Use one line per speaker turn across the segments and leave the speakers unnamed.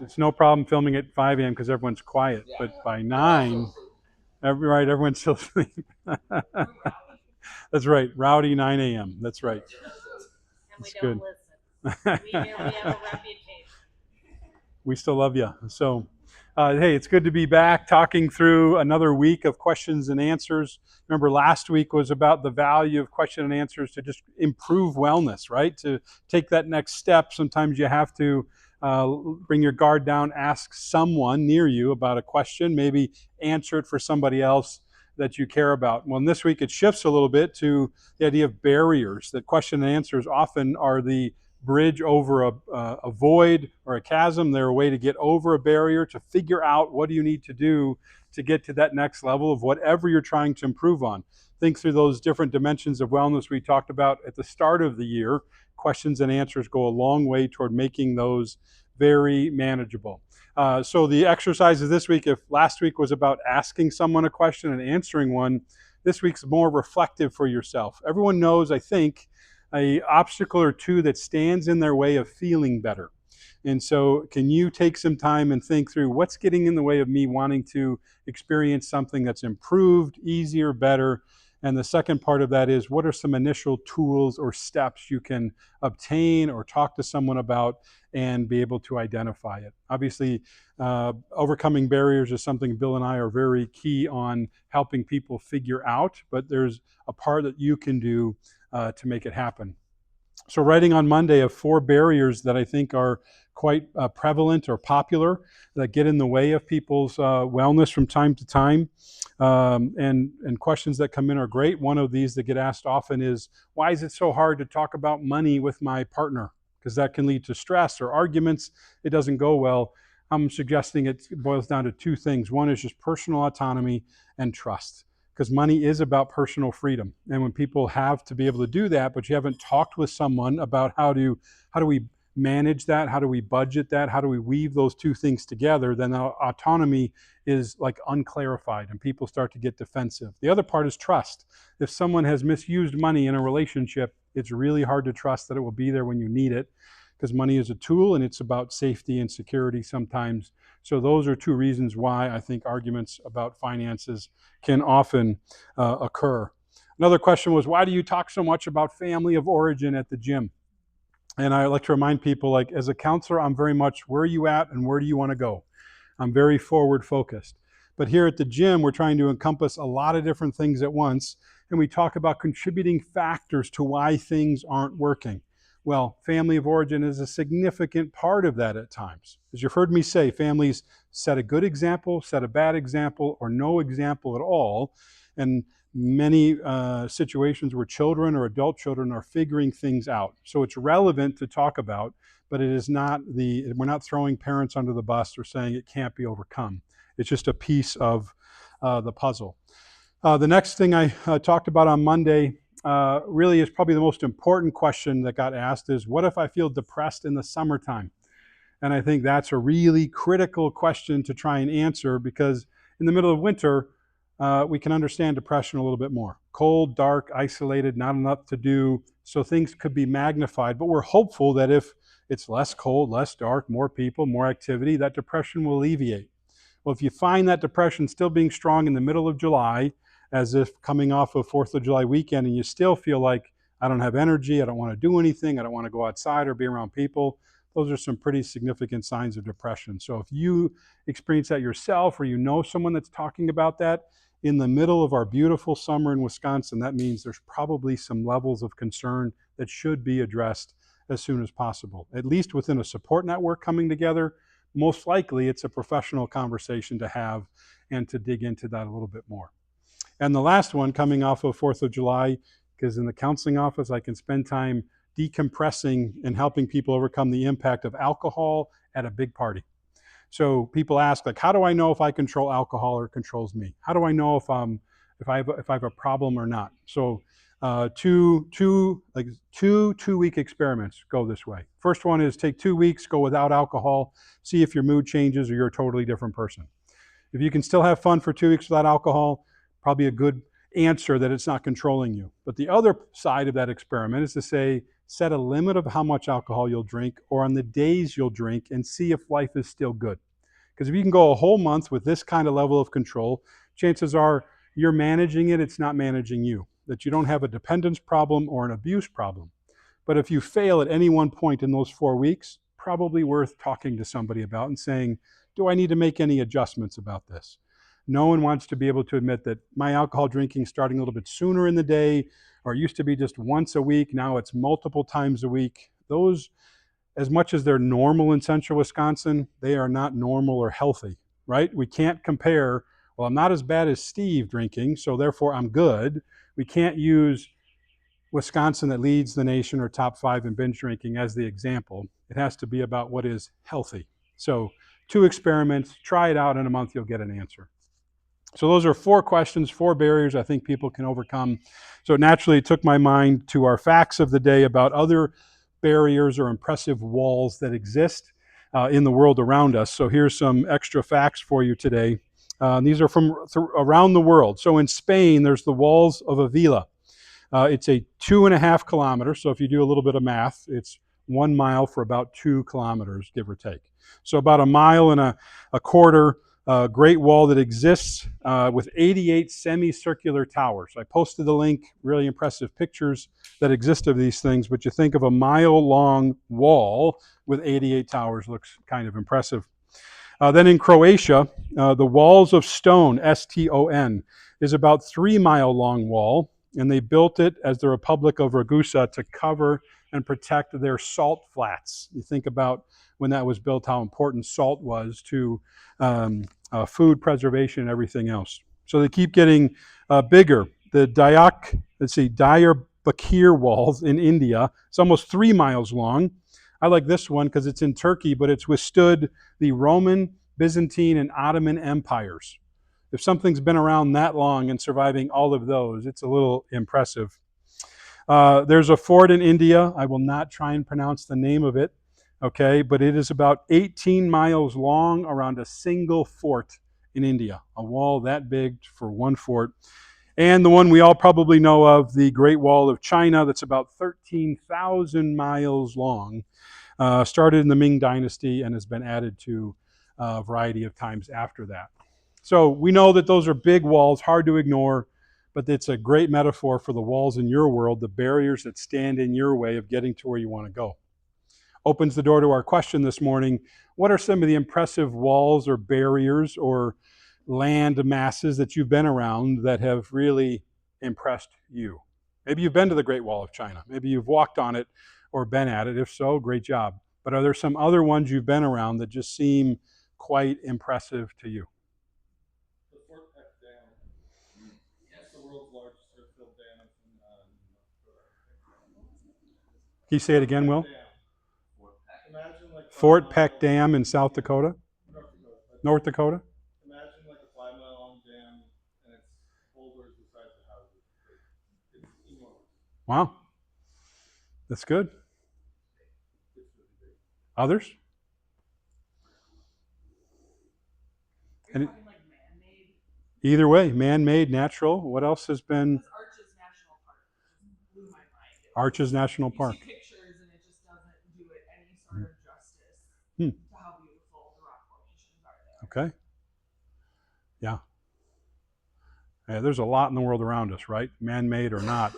It's no problem filming at 5 a.m. because everyone's quiet, but by 9, everyone's still asleep. That's right, rowdy 9 a.m. That's right.
And we
That's
don't
good.
listen. We have a reputation.
We still love you. So, hey, it's good to be back talking through another week of questions and answers. Remember, last week was about the value of question and answers to just improve wellness, right? To take that next step, sometimes you have to bring your guard down, ask someone near you about a question, maybe answer it for somebody else that you care about. Well, this week it shifts a little bit to the idea of barriers, that question and answers often are the bridge over a void or a chasm. They're a way to get over a barrier, to figure out what do you need to do to get to that next level of whatever you're trying to improve on. Think through those different dimensions of wellness we talked about at the start of the year. Questions and answers go a long way toward making those very manageable. So the exercises this week, if last week was about asking someone a question and answering one, this week's more reflective for yourself. Everyone knows, I think, a obstacle or two that stands in their way of feeling better. And so can you take some time and think through what's getting in the way of me wanting to experience something that's improved, easier, better? And the second part of that is, what are some initial tools or steps you can obtain or talk to someone about and be able to identify it? Obviously, overcoming barriers is something Bill and I are very key on helping people figure out, but there's a part that you can do to make it happen. So writing on Monday of 4 barriers that I think are quite prevalent or popular that get in the way of people's wellness from time to time. And questions that come in are great. One of these that get asked often is, why is it so hard to talk about money with my partner? Because that can lead to stress or arguments. It doesn't go well. I'm suggesting it boils down to 2 things. One is just personal autonomy and trust, because money is about personal freedom. And when people have to be able to do that, but you haven't talked with someone about how do we manage that, how do we budget that, how do we weave those 2 things together, then autonomy is like unclarified and people start to get defensive. The other part is trust. If someone has misused money in a relationship, it's really hard to trust that it will be there when you need it, because money is a tool and it's about safety and security sometimes. So those are 2 reasons why I think arguments about finances can often occur. Another question was, why do you talk so much about family of origin at the gym? And I like to remind people, like, as a counselor, I'm very much, where are you at and where do you want to go? I'm very forward focused. But here at the gym, we're trying to encompass a lot of different things at once. And we talk about contributing factors to why things aren't working. Well, family of origin is a significant part of that at times. As you've heard me say, families set a good example, set a bad example, or no example at all. And many situations where children or adult children are figuring things out. So it's relevant to talk about, but it is not we're not throwing parents under the bus or saying it can't be overcome. It's just a piece of the puzzle. The next thing I talked about on Monday really is probably the most important question that got asked is, what if I feel depressed in the summertime? And I think that's a really critical question to try and answer, because in the middle of winter, we can understand depression a little bit more. Cold, dark, isolated, not enough to do, so things could be magnified. But we're hopeful that if it's less cold, less dark, more people, more activity, that depression will alleviate. Well, if you find that depression still being strong in the middle of July, as if coming off of 4th of July weekend, and you still feel like, I don't have energy, I don't want to do anything, I don't want to go outside or be around people, those are some pretty significant signs of depression. So if you experience that yourself, or you know someone that's talking about that, in the middle of our beautiful summer in Wisconsin, that means there's probably some levels of concern that should be addressed as soon as possible, at least within a support network coming together. Most likely it's a professional conversation to have and to dig into that a little bit more. And the last one, coming off of 4th of July, because in the counseling office, I can spend time decompressing and helping people overcome the impact of alcohol at a big party. So people ask, like, how do I know if I control alcohol or it controls me? How do I know if I have a problem or not? So two 2-week experiments go this way. First one is take 2 weeks, go without alcohol, see if your mood changes or you're a totally different person. If you can still have fun for 2 weeks without alcohol, probably a good answer that it's not controlling you. But the other side of that experiment is to say, set a limit of how much alcohol you'll drink or on the days you'll drink and see if life is still good. Because if you can go a whole month with this kind of level of control, chances are you're managing it, it's not managing you, that you don't have a dependence problem or an abuse problem. But if you fail at any one point in those 4 weeks, probably worth talking to somebody about and saying, do I need to make any adjustments about this? No one wants to be able to admit that my alcohol drinking starting a little bit sooner in the day, or it used to be just once a week, now it's multiple times a week. Those, as much as they're normal in central Wisconsin, they are not normal or healthy, right? We can't compare, well, I'm not as bad as Steve drinking, so therefore I'm good. We can't use Wisconsin that leads the nation or top 5 in binge drinking as the example. It has to be about what is healthy. So 2 experiments, try it out in a month, you'll get an answer. So those are 4 questions, 4 barriers I think people can overcome. So it naturally took my mind to our facts of the day about other barriers or impressive walls that exist in the world around us. So here's some extra facts for you today. These are from around the world. So in Spain, there's the walls of Avila. It's a 2.5 kilometers. So if you do a little bit of math, it's 1 mile for about 2 kilometers, give or take. So about a mile and a quarter. Great wall that exists with 88 semicircular towers. I posted the link, really impressive pictures that exist of these things, but you think of a mile-long wall with 88 towers, looks kind of impressive. Then in Croatia, the Walls of Stone, S-T-O-N, is about 3-mile-long wall, and they built it as the Republic of Ragusa to cover and protect their salt flats. You think about when that was built, how important salt was to food preservation and everything else. So they keep getting bigger. The Diyarbakir walls in India, it's almost 3 miles long. I like this one because it's in Turkey, but it's withstood the Roman, Byzantine, and Ottoman empires. If something's been around that long and surviving all of those, it's a little impressive. There's a fort in India. I will not try and pronounce the name of it, okay, but it is about 18 miles long around a single fort in India, a wall that big for one fort. And the one we all probably know of, the Great Wall of China, that's about 13,000 miles long, started in the Ming Dynasty and has been added to a variety of times after that. So we know that those are big walls, hard to ignore, but it's a great metaphor for the walls in your world, the barriers that stand in your way of getting to where you want to go. Opens the door to our question this morning. What are some of the impressive walls or barriers or land masses that you've been around that have really impressed you? Maybe you've been to the Great Wall of China. Maybe you've walked on it or been at it. If so, great job. But are there some other ones you've been around that just seem quite impressive to you?
The Fort Peck Dam. That's the world's largest earth-filled dam in
Can you say it again, Will?
Imagine like
Fort Peck Dam in South Dakota?
North Dakota.
North Dakota?
Imagine like a 5-mile-long dam, and it's boulders the size of houses. It's enormous.
Wow. That's good.
It's really big.
Others?
You're
And
talking like man-made.
either way, man-made, natural. What else has been?
Because Arches National Park just blew my mind.
Arches National Park.
You see pictures and it just doesn't do it any sort of justice
Hmm.
to how beautiful the rock formations are there.
Okay. Yeah. Yeah. There's a lot in the world around us, right? Man-made or not,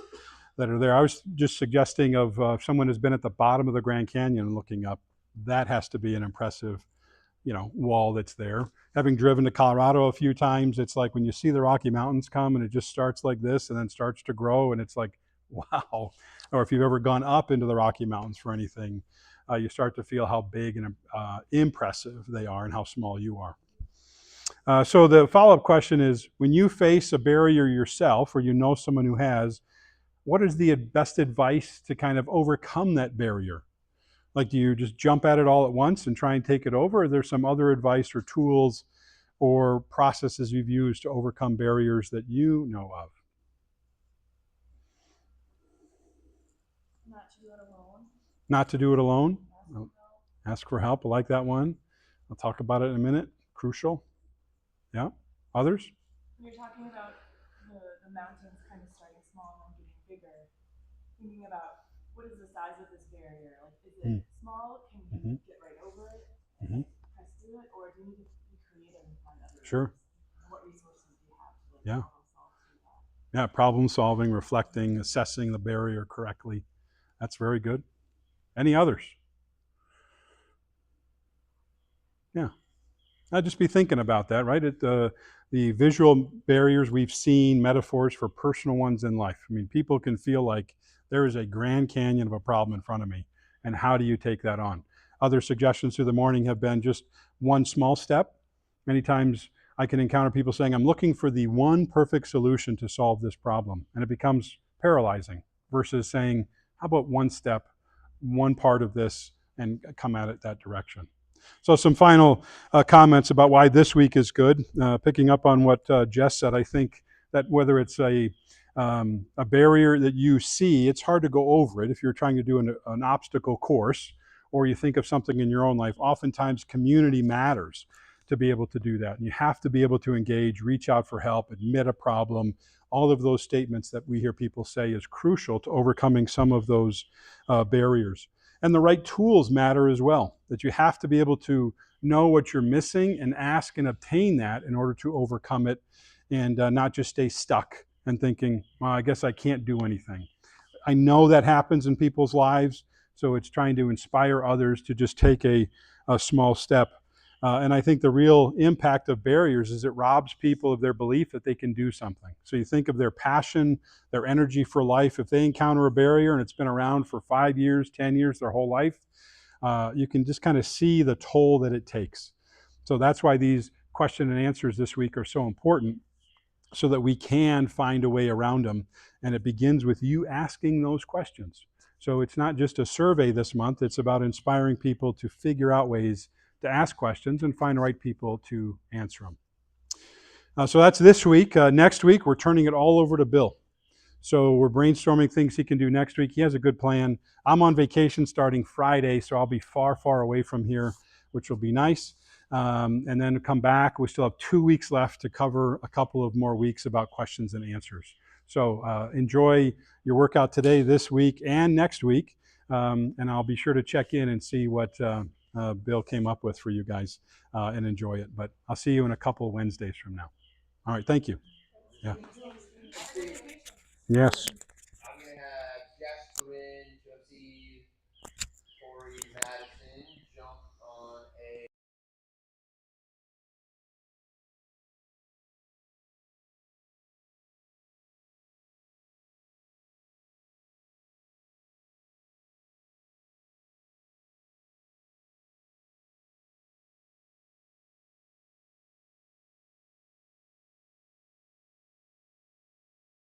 that are there. I was just suggesting of if someone has been at the bottom of the Grand Canyon and looking up, that has to be an impressive, wall that's there. Having driven to Colorado a few times, it's like when you see the Rocky Mountains come and it just starts like this and then starts to grow and it's like, wow. Or if you've ever gone up into the Rocky Mountains for anything, you start to feel how big and impressive they are and how small you are. So the follow-up question is, when you face a barrier yourself or you know someone who has, what is the best advice to kind of overcome that barrier? Like, do you just jump at it all at once and try and take it over? Or are there some other advice or tools or processes you've used to overcome barriers that you know of?
Not to do it alone.
Not to do it alone? Ask for help. I like that one. I'll talk about it in a minute. Crucial. Yeah. Others?
When you're talking about the mountains kind of starting small and then getting bigger, thinking about
what is the size of this barrier? Like, is it
Mm.
small? Can you
Mhm.
get right over it
Mhm.
and press through it, or do you need to be creative and find other
Sure.
ways? And what resources do you have to like
Yeah.
problem solve through that?
Yeah, problem solving, reflecting, assessing the barrier correctly. That's very good. Any others? Yeah. I'd just be thinking about that, right? The visual barriers we've seen, metaphors for personal ones in life. I mean, people can feel like there is a Grand Canyon of a problem in front of me. And how do you take that on? Other suggestions through the morning have been just one small step. Many times I can encounter people saying, I'm looking for the one perfect solution to solve this problem. And it becomes paralyzing versus saying, how about one step, one part of this, and come at it that direction. So, some final comments about why this week is good. Picking up on what Jess said, I think that whether it's a barrier that you see, it's hard to go over it if you're trying to do an obstacle course, or you think of something in your own life. Oftentimes, community matters to be able to do that. And you have to be able to engage, reach out for help, admit a problem. All of those statements that we hear people say is crucial to overcoming some of those barriers. And the right tools matter as well, that you have to be able to know what you're missing and ask and obtain that in order to overcome it, and not just stay stuck and thinking, well, I guess I can't do anything. I know that happens in people's lives, so it's trying to inspire others to just take a small step. And I think the real impact of barriers is it robs people of their belief that they can do something. So you think of their passion, their energy for life. If they encounter a barrier and it's been around for 5 years, 10 years, their whole life, you can just kind of see the toll that it takes. So that's why these question and answers this week are so important, so that we can find a way around them. And it begins with you asking those questions. So it's not just a survey this month, it's about inspiring people to figure out ways to ask questions and find the right people to answer them. So that's this week. Next week, we're turning it all over to Bill. So we're brainstorming things he can do next week. He has a good plan. I'm on vacation starting Friday, so I'll be far, far away from here, which will be nice. And then come back. We still have 2 weeks left to cover a couple of more weeks about questions and answers. So enjoy your workout today, this week, and next week. And I'll be sure to check in and see what Bill came up with for you guys and enjoy it. But I'll see you in a couple of Wednesdays from now. All right. Thank you. Yeah. Yes.